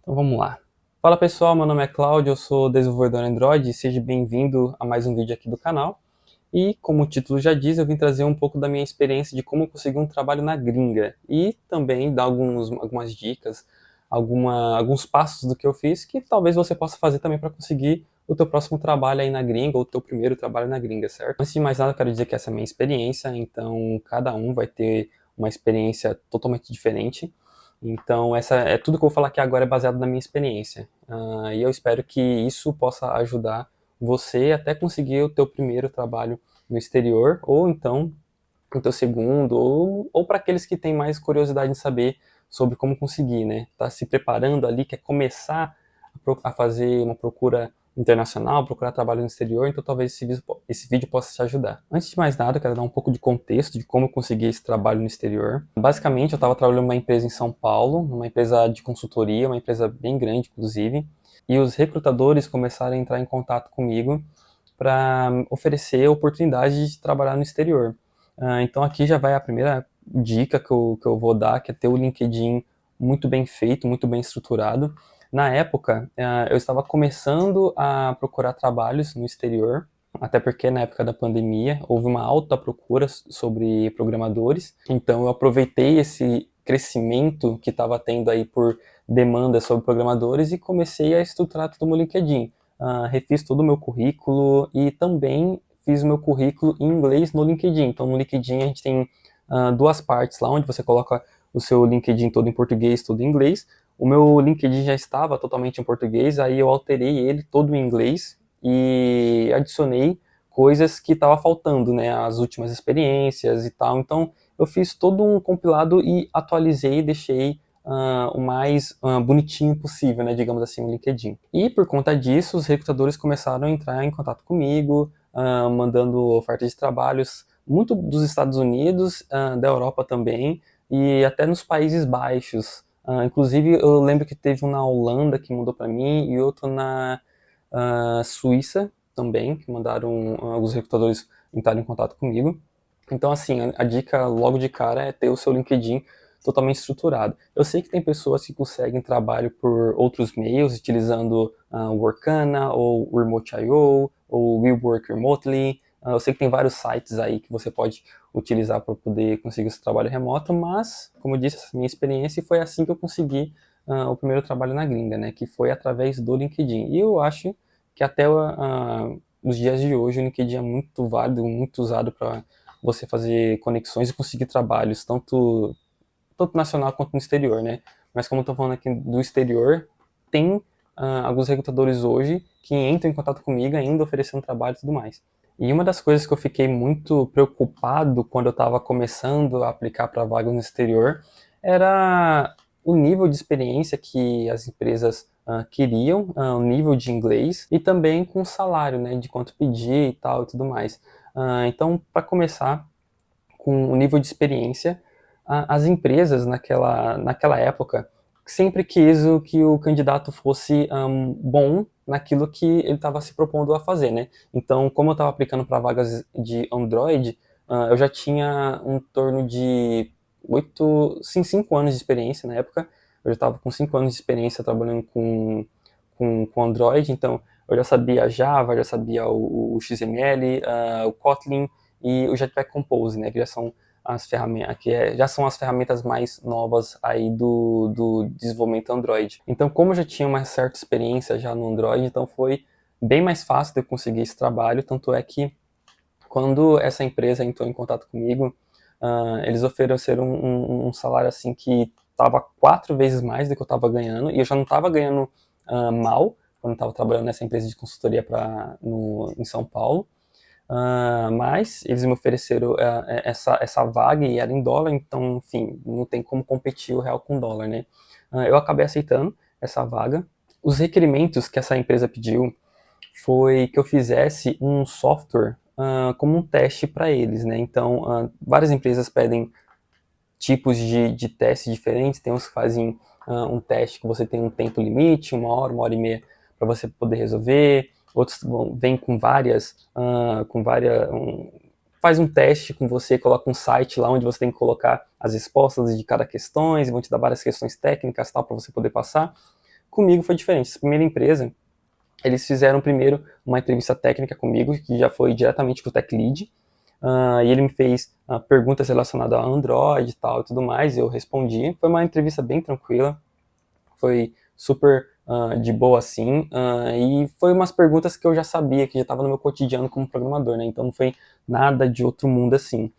Então vamos lá. Fala pessoal, meu nome é Cláudio, eu sou desenvolvedor Android e seja bem-vindo a mais um vídeo aqui do canal. E como o título já diz, eu vim trazer um pouco da minha experiência de como eu consegui um trabalho na gringa e também dar algumas dicas, alguns passos do que eu fiz que talvez você possa fazer também para conseguir o teu próximo trabalho aí na gringa ou o teu primeiro trabalho na gringa, certo? Antes de mais nada, eu quero dizer que essa é a minha experiência, então cada um vai ter uma experiência totalmente diferente. Então, essa é tudo que eu vou falar aqui agora é baseado na minha experiência. E eu espero que isso possa ajudar você até conseguir o teu primeiro trabalho no exterior, ou então o teu segundo, ou para aqueles que têm mais curiosidade em saber sobre como conseguir, né? Tá se preparando ali, quer começar a fazer uma procura internacional, procurar trabalho no exterior, então talvez esse vídeo possa te ajudar. Antes de mais nada, eu quero dar um pouco de contexto de como eu consegui esse trabalho no exterior. Basicamente, eu estava trabalhando numa empresa em São Paulo, uma empresa de consultoria, uma empresa bem grande, inclusive, e os recrutadores começaram a entrar em contato comigo para oferecer oportunidade de trabalhar no exterior. Então aqui já vai a primeira dica que eu vou dar, que é ter o LinkedIn muito bem feito, muito bem estruturado. Na época, eu estava começando a procurar trabalhos no exterior, até porque na época da pandemia houve uma alta procura sobre programadores. Então eu aproveitei esse crescimento que estava tendo aí por demanda sobre programadores e comecei a estruturar todo o meu LinkedIn. Refiz todo o meu currículo e também fiz o meu currículo em inglês no LinkedIn. Então no LinkedIn a gente tem duas partes lá, onde você coloca o seu LinkedIn todo em português, todo em inglês. O meu LinkedIn já estava totalmente em português, aí eu alterei ele todo em inglês e adicionei coisas que estava faltando, né, as últimas experiências e tal. Então eu fiz todo um compilado e atualizei, deixei o mais bonitinho possível, né, digamos assim, no LinkedIn. E por conta disso, os recrutadores começaram a entrar em contato comigo, mandando ofertas de trabalhos, muito dos Estados Unidos, da Europa também, e até nos Países Baixos. Inclusive, eu lembro que teve um na Holanda que mandou para mim e outro na Suíça também, que mandaram alguns recrutadores entrarem em contato comigo. Então, assim, a dica logo de cara é ter o seu LinkedIn totalmente estruturado. Eu sei que tem pessoas que conseguem trabalho por outros meios, utilizando Workana, ou Remote.io, ou We Work Remotely. Eu sei que tem vários sites aí que você pode utilizar para poder conseguir esse trabalho remoto, mas, como eu disse, essa minha experiência foi assim que eu consegui o primeiro trabalho na gringa, né, que foi através do LinkedIn. E eu acho que até os dias de hoje o LinkedIn é muito válido, muito usado para você fazer conexões e conseguir trabalhos, tanto nacional quanto no exterior, né? Mas como eu tô falando aqui do exterior, tem alguns recrutadores hoje que entram em contato comigo ainda oferecendo trabalho e tudo mais. E uma das coisas que eu fiquei muito preocupado quando eu estava começando a aplicar para vagas no exterior era o nível de experiência que as empresas queriam, o nível de inglês e também com o salário, né, de quanto pedir e tal e tudo mais. Então, para começar, com o nível de experiência, as empresas naquela época sempre quis que o candidato fosse bom naquilo que ele estava se propondo a fazer, né? Então, como eu estava aplicando para vagas de Android, eu já tinha um torno de 5 anos de experiência na época. Eu já estava com 5 anos de experiência trabalhando com Android, então eu já sabia Java, já sabia o XML, o Kotlin, e o Jetpack Compose, né, que já são as ferramentas, já são as ferramentas mais novas aí do desenvolvimento Android. Então, como eu já tinha uma certa experiência já no Android, então foi bem mais fácil de eu conseguir esse trabalho, tanto é que quando essa empresa entrou em contato comigo, eles ofereceram um salário assim que estava 4 vezes mais do que eu estava ganhando, e eu já não estava ganhando mal quando eu estava trabalhando nessa empresa de consultoria em São Paulo. Mas eles me ofereceram essa vaga e era em dólar, então, enfim, não tem como competir o real com o dólar, né? Eu acabei aceitando essa vaga. Os requerimentos que essa empresa pediu foi que eu fizesse um software como um teste para eles, né? Então, várias empresas pedem tipos de testes diferentes, tem uns que fazem um teste que você tem um tempo limite, 1 hora e meia para você poder resolver, outros vêm faz um teste com você, coloca um site lá onde você tem que colocar as respostas de cada questão, e vão te dar várias questões técnicas tal para você poder passar. Comigo foi diferente. Essa primeira empresa, eles fizeram primeiro uma entrevista técnica comigo, que já foi diretamente com o Tech Lead, e ele me fez perguntas relacionadas a Android e tal e tudo mais, e eu respondi. Foi uma entrevista bem tranquila, foi super de boa assim, e foi umas perguntas que eu já sabia, que já estava no meu cotidiano como programador, né? Então não foi nada de outro mundo assim.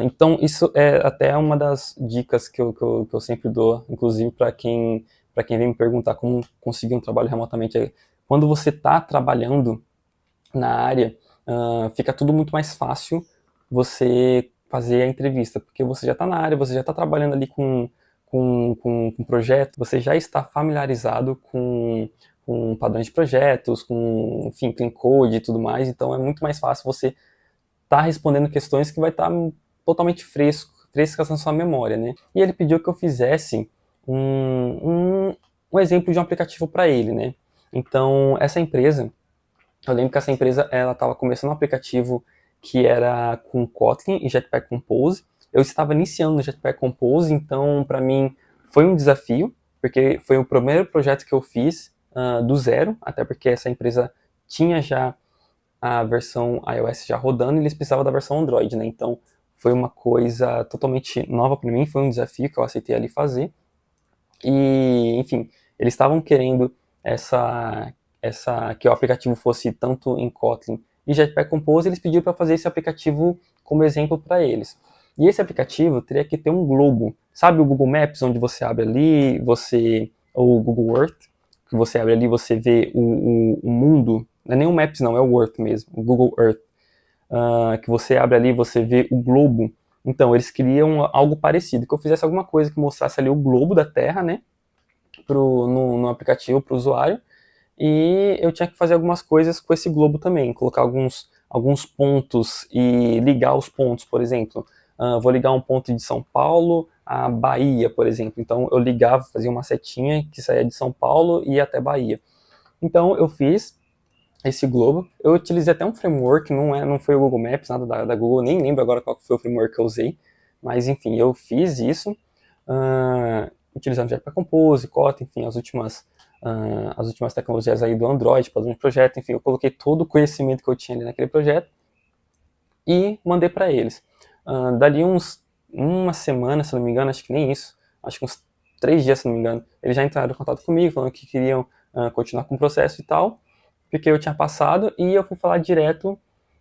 Então isso é até uma das dicas que eu sempre dou, inclusive para quem vem me perguntar como conseguir um trabalho remotamente. Quando você está trabalhando na área, fica tudo muito mais fácil você fazer a entrevista, porque você já está na área, você já está trabalhando ali com projeto, você já está familiarizado com padrões de projetos, com, enfim, clean code e tudo mais, então é muito mais fácil você estar respondendo questões que vai estar totalmente frescas na sua memória, né? E ele pediu que eu fizesse um exemplo de um aplicativo para ele, né? Então, essa empresa, eu lembro que essa empresa, ela estava começando um aplicativo que era com Kotlin e Jetpack Compose. Eu estava iniciando no Jetpack Compose, então para mim foi um desafio, porque foi o primeiro projeto que eu fiz do zero, até porque essa empresa tinha já a versão iOS já rodando e eles precisavam da versão Android, né? Então foi uma coisa totalmente nova para mim, foi um desafio que eu aceitei ali fazer. E, enfim, eles estavam querendo que o aplicativo fosse tanto em Kotlin e Jetpack Compose, eles pediram para fazer esse aplicativo como exemplo para eles. E esse aplicativo teria que ter um globo. Sabe o Google Maps, onde você abre ali, ou o Google Earth, que você abre ali, você vê o mundo, não é nem o Maps não, é o Earth mesmo, o Google Earth, que você abre ali, você vê o globo. Então, eles queriam algo parecido, que eu fizesse alguma coisa que mostrasse ali o globo da Terra, né, no aplicativo para o usuário, e eu tinha que fazer algumas coisas com esse globo também, colocar alguns pontos e ligar os pontos, por exemplo. Vou ligar um ponto de São Paulo à Bahia, por exemplo. Então eu ligava, fazia uma setinha que saía de São Paulo e ia até Bahia. Então eu fiz esse globo. Eu utilizei até um framework, não foi o Google Maps, nada da Google, nem lembro agora qual foi o framework que eu usei. Mas enfim, eu fiz isso utilizando Jetpack Compose, Kotlin, enfim, as últimas tecnologias aí do Android, padrão de projeto, enfim, eu coloquei todo o conhecimento que eu tinha ali naquele projeto e mandei para eles. Dali uma semana, se não me engano, acho que nem isso, acho que uns 3 dias, se não me engano, eles já entraram em contato comigo, falando que queriam continuar com o processo e tal, porque eu tinha passado, e eu fui falar direto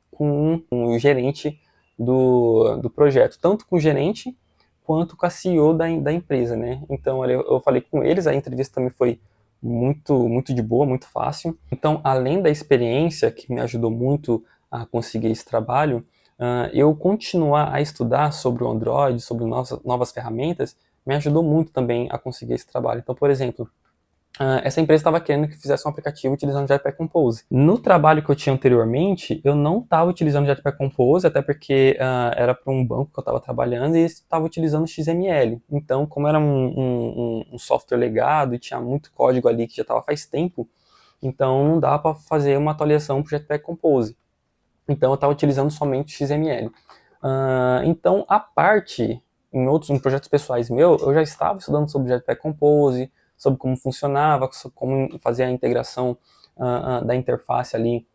com o gerente do projeto, tanto com o gerente quanto com a CEO da empresa, né? Então eu falei com eles, a entrevista também foi muito de boa, muito fácil. Então, além da experiência que me ajudou muito a conseguir esse trabalho, eu continuar a estudar sobre o Android, sobre novas ferramentas, me ajudou muito também a conseguir esse trabalho. Então, por exemplo, essa empresa estava querendo que fizesse um aplicativo utilizando Jetpack Compose. No trabalho que eu tinha anteriormente, eu não estava utilizando Jetpack Compose, até porque era para um banco que eu estava trabalhando e estava utilizando XML. Então, como era um software legado e tinha muito código ali que já estava faz tempo, então não dá para fazer uma atualização para o Jetpack Compose. Então, eu estava utilizando somente XML. Então, a parte, em projetos pessoais meus, eu já estava estudando sobre Jetpack Compose, sobre como funcionava, como fazer a integração da interface ali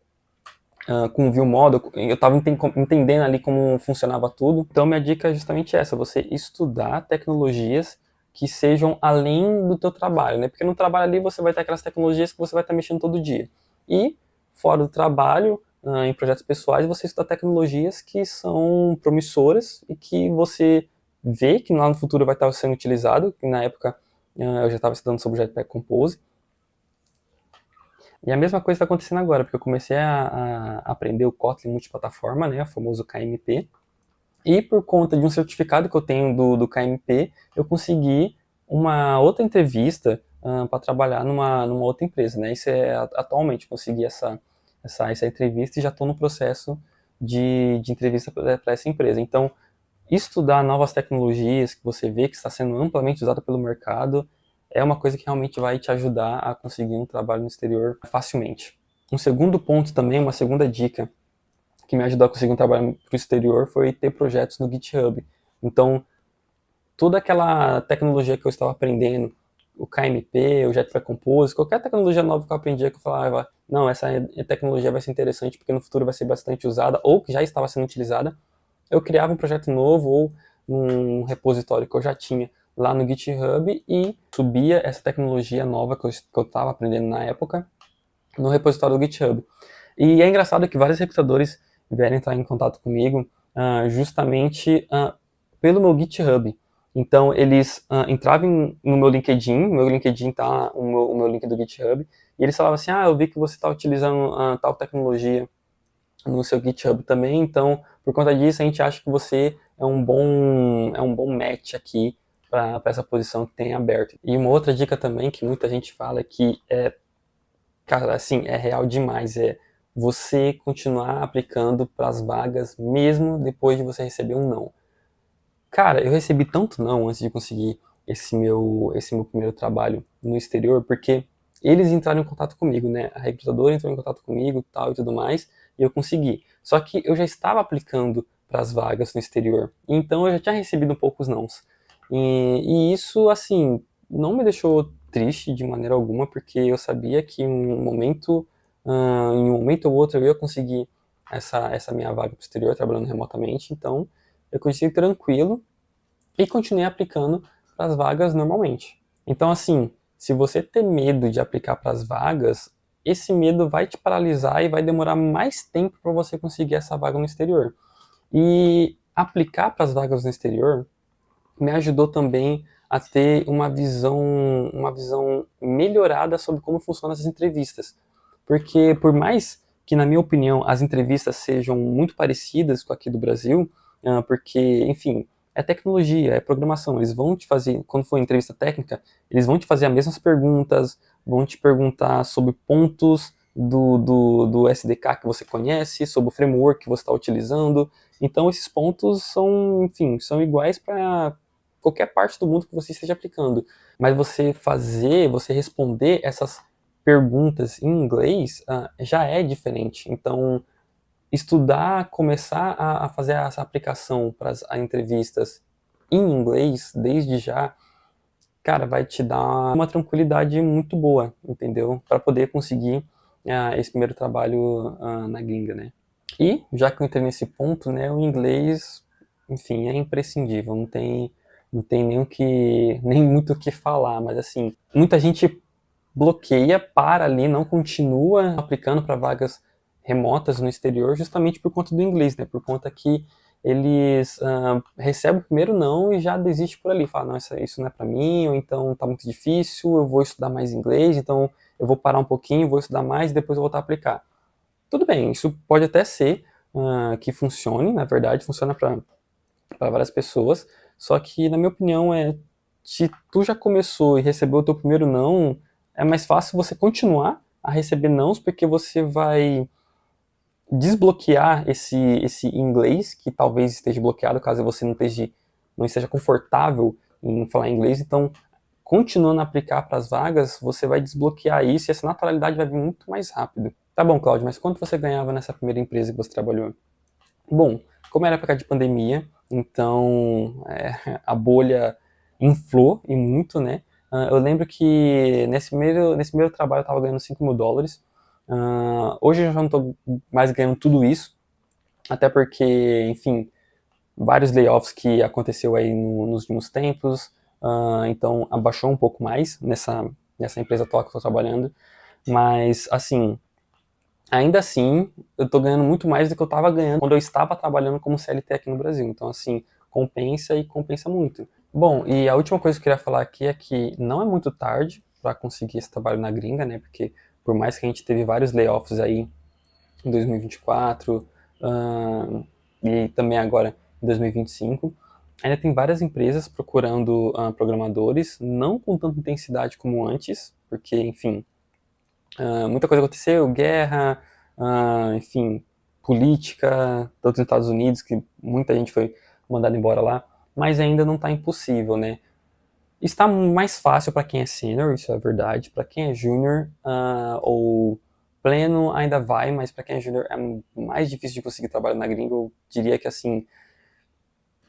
com o ViewModel. Eu estava entendendo ali como funcionava tudo. Então, minha dica é justamente essa, você estudar tecnologias que sejam além do teu trabalho, né? Porque no trabalho ali você vai ter aquelas tecnologias que você vai estar mexendo todo dia. E, fora do trabalho, em projetos pessoais, você estuda tecnologias que são promissoras e que você vê que lá no futuro vai estar sendo utilizado, que na época eu já estava estudando sobre Jetpack Compose. E a mesma coisa está acontecendo agora, porque eu comecei a aprender o Kotlin multiplataforma, né, o famoso KMP, e por conta de um certificado que eu tenho do KMP, eu consegui uma outra entrevista para trabalhar numa outra empresa, né? Isso é atualmente, consegui essa entrevista e já estou no processo de entrevista para essa empresa. Então, estudar novas tecnologias que você vê que está sendo amplamente usada pelo mercado é uma coisa que realmente vai te ajudar a conseguir um trabalho no exterior facilmente. Um segundo ponto também, uma segunda dica que me ajudou a conseguir um trabalho para o exterior foi ter projetos no GitHub. Então, toda aquela tecnologia que eu estava aprendendo o KMP, o Jetpack Compose, qualquer tecnologia nova que eu aprendia que eu falava, não, essa tecnologia vai ser interessante porque no futuro vai ser bastante usada, ou que já estava sendo utilizada, eu criava um projeto novo ou um repositório que eu já tinha lá no GitHub e subia essa tecnologia nova que eu estava aprendendo na época no repositório do GitHub. E é engraçado que vários recrutadores vieram entrar em contato comigo justamente pelo meu GitHub. Então, eles entravam no meu LinkedIn tá o meu link do GitHub, e eles falavam assim, eu vi que você está utilizando tal tecnologia no seu GitHub também, então, por conta disso, a gente acha que você é um bom match aqui para essa posição que tem aberto. E uma outra dica também que muita gente fala que cara, assim, é real demais, você continuar aplicando para as vagas mesmo depois de você receber um não. Cara, eu recebi tanto não antes de conseguir esse meu primeiro trabalho no exterior, porque eles entraram em contato comigo, né? A recrutadora entrou em contato comigo, tal e tudo mais, e eu consegui. Só que eu já estava aplicando para as vagas no exterior, então eu já tinha recebido poucos nãos. E isso, assim, não me deixou triste de maneira alguma, porque eu sabia que em um momento ou outro eu ia conseguir essa minha vaga para o exterior trabalhando remotamente, então eu consegui tranquilo e continuei aplicando para as vagas normalmente. Então, assim, se você ter medo de aplicar para as vagas, esse medo vai te paralisar e vai demorar mais tempo para você conseguir essa vaga no exterior. E aplicar para as vagas no exterior me ajudou também a ter uma visão melhorada sobre como funcionam essas entrevistas. Porque por mais que, na minha opinião, as entrevistas sejam muito parecidas com aqui do Brasil, porque, enfim, é tecnologia, é programação, eles vão te fazer, quando for entrevista técnica, eles vão te fazer as mesmas perguntas, vão te perguntar sobre pontos do SDK que você conhece, sobre o framework que você está utilizando. Então, esses pontos são, enfim, são iguais para qualquer parte do mundo que você esteja aplicando. Mas você responder essas perguntas em inglês já é diferente. Então, estudar, começar a fazer essa aplicação para as entrevistas em inglês desde já, cara, vai te dar uma tranquilidade muito boa, entendeu? Para poder conseguir esse primeiro trabalho na gringa, né? E, já que eu entrei nesse ponto, né, o inglês, enfim, é imprescindível, não tem nem muito o que falar, mas assim, muita gente bloqueia, para ali, não continua aplicando para vagas remotas no exterior justamente por conta do inglês, né, por conta que eles recebem o primeiro não e já desiste por ali, fala, não, isso não é para mim, ou então tá muito difícil, eu vou estudar mais inglês, então eu vou parar um pouquinho, vou estudar mais e depois eu vou voltar a aplicar. Tudo bem, isso pode até ser que funcione, na verdade, funciona para várias pessoas, só que, na minha opinião, se tu já começou e recebeu o teu primeiro não, é mais fácil você continuar a receber nãos, porque você vai desbloquear esse inglês, que talvez esteja bloqueado caso você não esteja confortável em falar inglês, então, continuando a aplicar para as vagas, você vai desbloquear isso e essa naturalidade vai vir muito mais rápido. Tá bom, Cláudio, mas quanto você ganhava nessa primeira empresa que você trabalhou? Bom, como era época de pandemia, então a bolha inflou e muito, né? Eu lembro que nesse primeiro trabalho eu estava ganhando US$ 5.000. Hoje eu já não estou mais ganhando tudo isso, até porque, enfim, vários layoffs que aconteceu aí nos últimos tempos, então abaixou um pouco mais nessa empresa atual que eu estou trabalhando, mas assim, ainda assim, eu estou ganhando muito mais do que eu estava ganhando quando eu estava trabalhando como CLT aqui no Brasil. Então, assim, compensa e compensa muito. Bom, e a última coisa que eu queria falar aqui é que não é muito tarde para conseguir esse trabalho na gringa, né? Porque por mais que a gente teve vários layoffs aí em 2024 e também agora em 2025, ainda tem várias empresas procurando programadores, não com tanta intensidade como antes, porque, enfim, muita coisa aconteceu, guerra, enfim, política, tanto nos Estados Unidos, que muita gente foi mandada embora lá, mas ainda não está impossível, né? Está mais fácil para quem é sênior, isso é verdade. Para quem é júnior ou pleno ainda vai, mas para quem é júnior é mais difícil de conseguir trabalho na gringa. Eu diria que assim,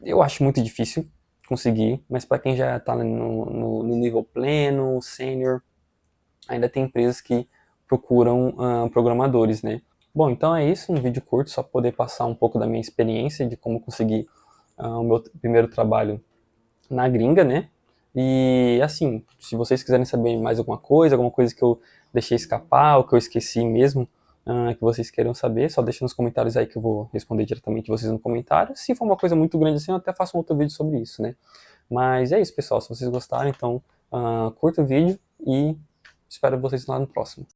eu acho muito difícil conseguir, mas para quem já está no nível pleno, sênior, ainda tem empresas que procuram programadores, né? Bom, então é isso, um vídeo curto, só para poder passar um pouco da minha experiência, de como conseguir o meu primeiro trabalho na gringa, né? E assim, se vocês quiserem saber mais alguma coisa que eu deixei escapar, ou que eu esqueci mesmo, que vocês queiram saber, só deixa nos comentários aí que eu vou responder diretamente vocês no comentário. Se for uma coisa muito grande assim, eu até faço um outro vídeo sobre isso, né? Mas é isso, pessoal. Se vocês gostaram, então curta o vídeo e espero vocês lá no próximo.